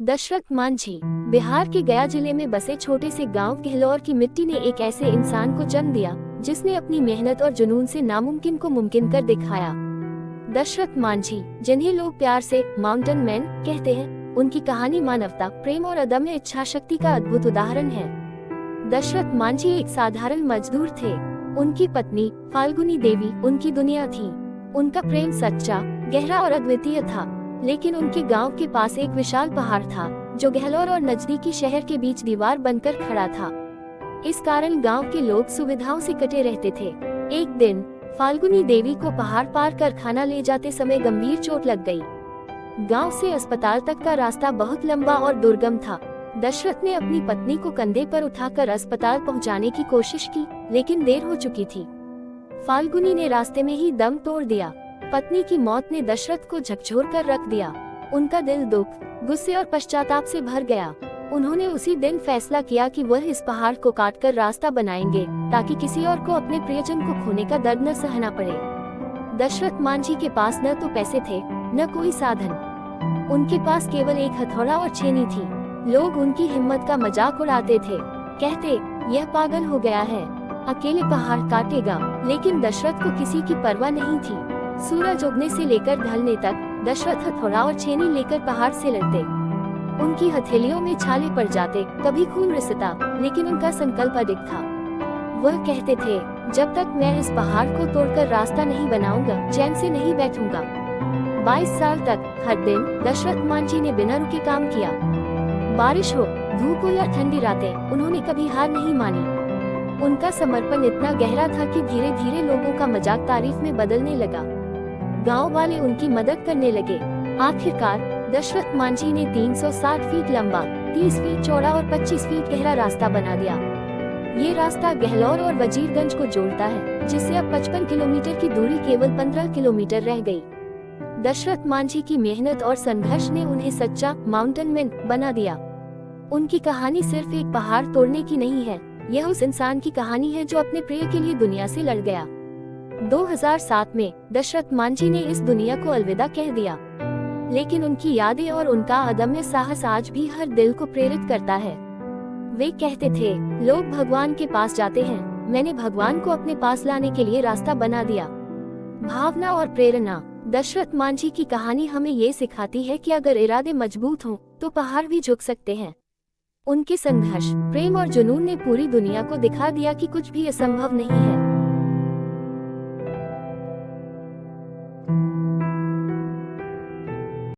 दशरथ मांझी। बिहार के गया जिले में बसे छोटे से गांव गहलौर की मिट्टी ने एक ऐसे इंसान को जन्म दिया जिसने अपनी मेहनत और जुनून से नामुमकिन को मुमकिन कर दिखाया। दशरथ मांझी, जिन्हें लोग प्यार से माउंटेन मैन कहते हैं, उनकी कहानी मानवता, प्रेम और अदम्य इच्छा शक्ति का अद्भुत उदाहरण है। दशरथ मांझी एक साधारण मजदूर थे। उनकी पत्नी फाल्गुनी देवी उनकी दुनिया थी। उनका प्रेम सच्चा, गहरा और अद्वितीय था। लेकिन उनके गांव के पास एक विशाल पहाड़ था जो गहलौर और नजदीकी शहर के बीच दीवार बनकर खड़ा था। इस कारण गांव के लोग सुविधाओं से कटे रहते थे। एक दिन फाल्गुनी देवी को पहाड़ पार कर खाना ले जाते समय गंभीर चोट लग गई। गांव से अस्पताल तक का रास्ता बहुत लंबा और दुर्गम था। दशरथ ने अपनी पत्नी को कंधे पर उठाकर अस्पताल पहुंचाने की कोशिश की, लेकिन देर हो चुकी थी। फाल्गुनी ने रास्ते में ही दम तोड़ दिया। पत्नी की मौत ने दशरथ को झकझोर कर रख दिया। उनका दिल दुख, गुस्से और पश्चाताप से भर गया। उन्होंने उसी दिन फैसला किया कि वह इस पहाड़ को काटकर रास्ता बनाएंगे ताकि किसी और को अपने प्रियजन को खोने का दर्द न सहना पड़े। दशरथ मांझी के पास न तो पैसे थे, न कोई साधन। उनके पास केवल एक हथौड़ा और छेनी थी। लोग उनकी हिम्मत का मजाक उड़ाते थे, कहते, यह पागल हो गया है, अकेले पहाड़ काटेगा। लेकिन दशरथ को किसी की परवाह नहीं थी। सूरज उगने से लेकर ढलने तक दशरथ हथौड़ा और छेनी लेकर पहाड़ से लड़ते। उनकी हथेलियों में छाले पड़ जाते, कभी खून रिसता, लेकिन उनका संकल्प अडिग था। वह कहते थे, जब तक मैं इस पहाड़ को तोड़कर रास्ता नहीं बनाऊंगा, चैन से नहीं बैठूंगा। 22 साल तक हर दिन दशरथ मांझी ने बिना रुके काम किया। बारिश हो, धूप हो या ठंडी रातें, उन्होंने कभी हार नहीं मानी। उनका समर्पण इतना गहरा था कि धीरे धीरे लोगों का मजाक तारीफ में बदलने लगा। गांव वाले उनकी मदद करने लगे। आखिरकार दशरथ मांझी ने 360 फीट लंबा, 30 फीट चौड़ा और 25 फीट गहरा रास्ता बना दिया। ये रास्ता गहलौर और वजीरगंज को जोड़ता है, जिससे अब 55 किलोमीटर की दूरी केवल 15 किलोमीटर रह गई। दशरथ मांझी की मेहनत और संघर्ष ने उन्हें सच्चा माउंटेन मैन बना दिया। उनकी कहानी सिर्फ एक पहाड़ तोड़ने की नहीं है, यह उस इंसान की कहानी है जो अपने प्रिय के लिए दुनिया से लड़ गया। 2007 में दशरथ मांझी ने इस दुनिया को अलविदा कह दिया, लेकिन उनकी यादें और उनका अदम्य साहस आज भी हर दिल को प्रेरित करता है। वे कहते थे, लोग भगवान के पास जाते हैं, मैंने भगवान को अपने पास लाने के लिए रास्ता बना दिया। भावना और प्रेरणा। दशरथ मांझी की कहानी हमें ये सिखाती है कि अगर इरादे मजबूत हों, तो पहाड़ भी झुक सकते हैं। उनके संघर्ष, प्रेम और जुनून ने पूरी दुनिया को दिखा दिया कि कुछ भी असंभव नहीं है।